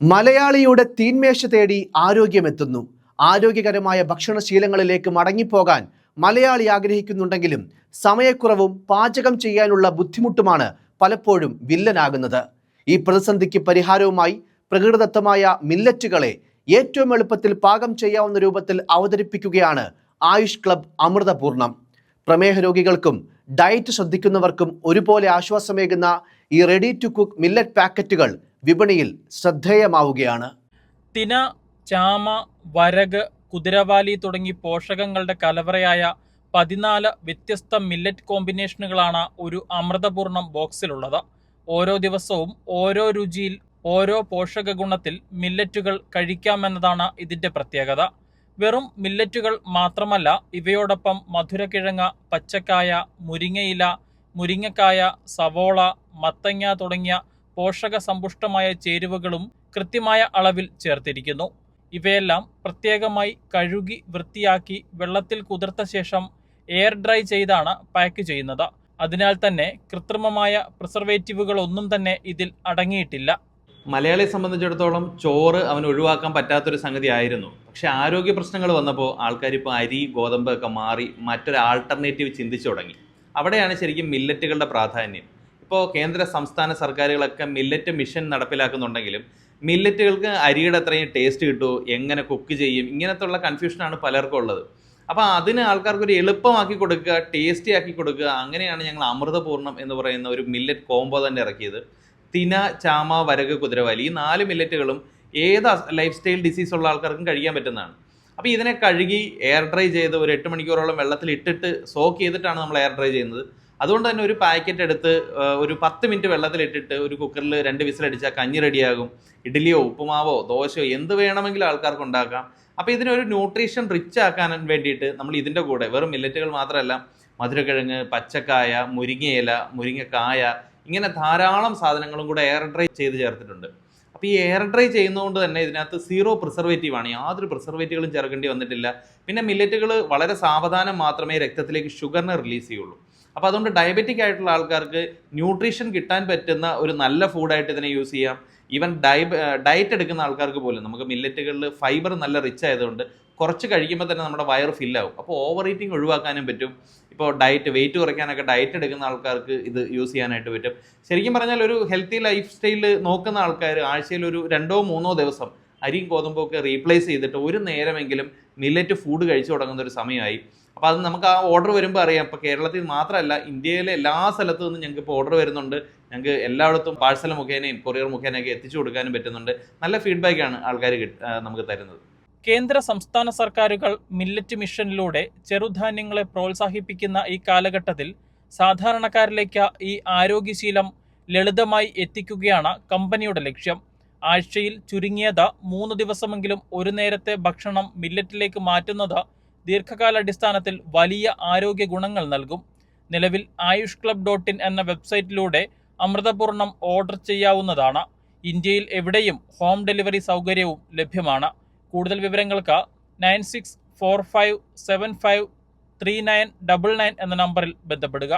മലയാളിയുടെ തീന്മേശ തേടി ആരോഗ്യമെത്തുന്നു. ആരോഗ്യകരമായ ഭക്ഷണശീലങ്ങളിലേക്ക് മടങ്ങിപ്പോകാൻ മലയാളി ആഗ്രഹിക്കുന്നുണ്ടെങ്കിലും സമയക്കുറവും പാചകം ചെയ്യാനുള്ള ബുദ്ധിമുട്ടുമാണ് പലപ്പോഴും വില്ലനാകുന്നത്. ഈ പ്രതിസന്ധിക്ക് പരിഹാരവുമായി പ്രകൃതിദത്തമായ മില്ലറ്റുകളെ ഏറ്റവും എളുപ്പത്തിൽ പാകം ചെയ്യാവുന്ന രൂപത്തിൽ അവതരിപ്പിക്കുകയാണ് ആയുഷ് ക്ലബ് അമൃതപൂർണം. പ്രമേഹ രോഗികൾക്കും ഡയറ്റ് ശ്രദ്ധിക്കുന്നവർക്കും ഒരുപോലെ ആശ്വാസമേകുന്ന ഈ റെഡി ടു കുക്ക് മില്ലറ്റ് പാക്കറ്റുകൾ വിപണിയിൽ ശ്രദ്ധേയമാവുകയാണ്. തിന, ചാമ, വരക്, കുതിരവാലി തുടങ്ങി പോഷകങ്ങളുടെ കലവറയായ 14 വ്യത്യസ്ത മില്ലറ്റ് കോമ്പിനേഷനുകളാണ് ഒരു അമൃതപൂർണം ബോക്സിലുള്ളത്. ഓരോ ദിവസവും ഓരോ രുചിയിൽ ഓരോ പോഷക ഗുണത്തിൽ മില്ലറ്റുകൾ കഴിക്കാമെന്നതാണ് ഇതിൻ്റെ പ്രത്യേകത. വെറും മില്ലറ്റുകൾ മാത്രമല്ല, ഇവയോടൊപ്പം മധുരക്കിഴങ്ങ്, പച്ചക്കായ, മുരിങ്ങയില, മുരിങ്ങക്കായ, സവോള, മത്തങ്ങ തുടങ്ങിയ പോഷക സമ്പുഷ്ടമായ ചേരുവകളും കൃത്യമായ അളവിൽ ചേർത്തിരിക്കുന്നു. ഇവയെല്ലാം പ്രത്യേകമായി കഴുകി വൃത്തിയാക്കി വെള്ളത്തിൽ കുതിർത്ത ശേഷം എയർ ഡ്രൈ ചെയ്താണ് പാക്ക് ചെയ്യുന്നത്. അതിനാൽ തന്നെ കൃത്രിമമായ പ്രിസർവേറ്റീവുകളൊന്നും തന്നെ ഇതിൽ അടങ്ങിയിട്ടില്ല. മലയാളിയെ സംബന്ധിച്ചിടത്തോളം ചോറ് അവന് ഒഴിവാക്കാൻ പറ്റാത്തൊരു സംഗതി ആയിരുന്നു. പക്ഷേ ആരോഗ്യ പ്രശ്നങ്ങൾ വന്നപ്പോൾ ആൾക്കാർ ഇപ്പോൾ അരി, ഗോതമ്പ് ഒക്കെ മാറി മറ്റൊരു ആൾട്ടർനേറ്റീവ് ചിന്തിച്ചു തുടങ്ങി. അവിടെയാണ് ശരിക്കും മില്ലറ്റുകളുടെ പ്രാധാന്യം. ഇപ്പോൾ കേന്ദ്ര സംസ്ഥാന സർക്കാരുകളൊക്കെ മില്ലറ്റ് മിഷൻ നടപ്പിലാക്കുന്നുണ്ടെങ്കിലും മില്ലറ്റുകൾക്ക് അരിയുടെ അത്രയും ടേസ്റ്റ് കിട്ടുമോ, എങ്ങനെ കുക്ക് ചെയ്യും, ഇങ്ങനത്തുള്ള കൺഫ്യൂഷനാണ് പലർക്കും ഉള്ളത്. അപ്പോൾ അതിന് ആൾക്കാർക്കൊരു എളുപ്പമാക്കി കൊടുക്കുക, ടേസ്റ്റി ആക്കി കൊടുക്കുക. അങ്ങനെയാണ് ഞങ്ങൾ അമൃതപൂർണം എന്ന് പറയുന്ന ഒരു മില്ലറ്റ് കോംബോ തന്നെ ഇറക്കിയത്. തിന, ചാമ, വരക്, കുതിരവാലി, ഈ 4 മില്ലറ്റുകളും ഏത് ലൈഫ് സ്റ്റൈൽ ഡിസീസ് ഉള്ള ആൾക്കാർക്കും കഴിക്കാൻ പറ്റുന്നതാണ്. അപ്പോൾ ഇതിനെ കഴുകി എയർ ഡ്രൈ ചെയ്ത് ഒരു 8 മണിക്കൂറോളം വെള്ളത്തിൽ ഇട്ടിട്ട് സോക്ക് ചെയ്തിട്ടാണ് നമ്മൾ എയർ ഡ്രൈ ചെയ്യുന്നത്. അതുകൊണ്ട് തന്നെ ഒരു പാക്കറ്റ് എടുത്ത് ഒരു 10 മിനിറ്റ് വെള്ളത്തിലിട്ടിട്ട് ഒരു കുക്കറിൽ 2 വിസിലടിച്ചാൽ കഞ്ഞി റെഡിയാകും. ഇഡ്ഡലിയോ ഉപ്പുമാവോ ദോശയോ എന്ത് വേണമെങ്കിലും ആൾക്കാർക്ക് ഉണ്ടാക്കാം. അപ്പോൾ ഇതിനൊരു ന്യൂട്രീഷൻ റിച്ച് ആക്കാൻ വേണ്ടിയിട്ട് നമ്മൾ ഇതിൻ്റെ കൂടെ വെറും മില്ലറ്റുകൾ മാത്രമല്ല, മധുരക്കിഴങ്ങ്, പച്ചക്കായ, മുരിങ്ങയില, മുരിങ്ങക്കായ, ഇങ്ങനെ ധാരാളം സാധനങ്ങളും കൂടെ എയർ ഡ്രൈ ചെയ്ത് ചേർത്തിട്ടുണ്ട്. അപ്പോൾ ഈ എയർ ഡ്രൈ ചെയ്യുന്നതുകൊണ്ട് തന്നെ ഇതിനകത്ത് 0 പ്രിസർവേറ്റീവാണ്. യാതൊരു പ്രിസർവേറ്റീവുകളും ചേർക്കേണ്ടി വന്നിട്ടില്ല. പിന്നെ മില്ലറ്റുകൾ വളരെ സാവധാനം മാത്രമേ രക്തത്തിലേക്ക് ഷുഗറിനെ റിലീസ് ചെയ്യുള്ളൂ. അപ്പോൾ അതുകൊണ്ട് ഡയബറ്റിക് ആയിട്ടുള്ള ആൾക്കാർക്ക് ന്യൂട്രീഷൻ കിട്ടാൻ പറ്റുന്ന ഒരു നല്ല ഫുഡായിട്ട് ഇതിനെ യൂസ് ചെയ്യാം. ഈവൻ ഡയറ്റ് എടുക്കുന്ന ആൾക്കാർക്ക് പോലും നമുക്ക് മില്ലറ്റുകളിൽ ഫൈബർ നല്ല റിച്ച് ആയതുകൊണ്ട് കുറച്ച് കഴിക്കുമ്പോൾ തന്നെ നമ്മുടെ വയർ ഫില്ലാവും. അപ്പോൾ ഓവർ ഈറ്റിംഗ് ഒഴിവാക്കാനും പറ്റും. ഇപ്പോൾ വെയിറ്റ് കുറയ്ക്കാനൊക്കെ ഡയറ്റ് എടുക്കുന്ന ആൾക്കാർക്ക് ഇത് യൂസ് ചെയ്യാനായിട്ട് പറ്റും. ശരിക്കും പറഞ്ഞാൽ ഒരു ഹെൽത്തി ലൈഫ് സ്റ്റൈൽ നോക്കുന്ന ആൾക്കാർ ആഴ്ചയിൽ ഒരു 2-3 ദിവസം അരിയും ഗോതമ്പും ഒക്കെ റീപ്ലേസ് ചെയ്തിട്ട് ഒരു നേരമെങ്കിലും മില്ലറ്റ് ഫുഡ് കഴിച്ചു തുടങ്ങുന്ന ഒരു സമയമായി. അപ്പോൾ അത് നമുക്ക് ആ ഓർഡർ വരുമ്പോൾ അറിയാം. ഇപ്പോൾ കേരളത്തിൽ മാത്രമല്ല, ഇന്ത്യയിലെ എല്ലാ സ്ഥലത്തു നിന്നും ഞങ്ങൾക്ക് ഇപ്പോൾ ഓർഡർ വരുന്നുണ്ട്. ഞങ്ങൾക്ക് എല്ലായിടത്തും പാഴ്സൽ മുഖേനയും കൊറിയർ മുഖേനയൊക്കെ എത്തിച്ചു കൊടുക്കാനും പറ്റുന്നുണ്ട്. നല്ല ഫീഡ്ബാക്കാണ് ആൾക്കാർ നമുക്ക് തരുന്നത്. കേന്ദ്ര സംസ്ഥാന സർക്കാരുകൾ മില്ലറ്റ് മിഷനിലൂടെ ചെറുധാന്യങ്ങളെ പ്രോത്സാഹിപ്പിക്കുന്ന ഈ കാലഘട്ടത്തിൽ സാധാരണക്കാരിലേക്ക് ഈ ആരോഗ്യശീലം ലളിതമായി എത്തിക്കുകയാണ് കമ്പനിയുടെ ലക്ഷ്യം. ആഴ്ചയിൽ ചുരുങ്ങിയത് 3 ദിവസമെങ്കിലും ഒരു നേരത്തെ ഭക്ഷണം മില്ലറ്റിലേക്ക് മാറ്റുന്നത് ദീർഘകാലാടിസ്ഥാനത്തിൽ വലിയ ആരോഗ്യ ഗുണങ്ങൾ നൽകും. നിലവിൽ ayushclub.in എന്ന വെബ്സൈറ്റിലൂടെ അമൃതപൂർണം ഓർഡർ ചെയ്യാവുന്നതാണ്. ഇന്ത്യയിൽ എവിടെയും ഹോം ഡെലിവറി സൗകര്യവും ലഭ്യമാണ്. കൂടുതൽ വിവരങ്ങൾക്ക് 9645753999 എന്ന നമ്പറിൽ ബന്ധപ്പെടുക.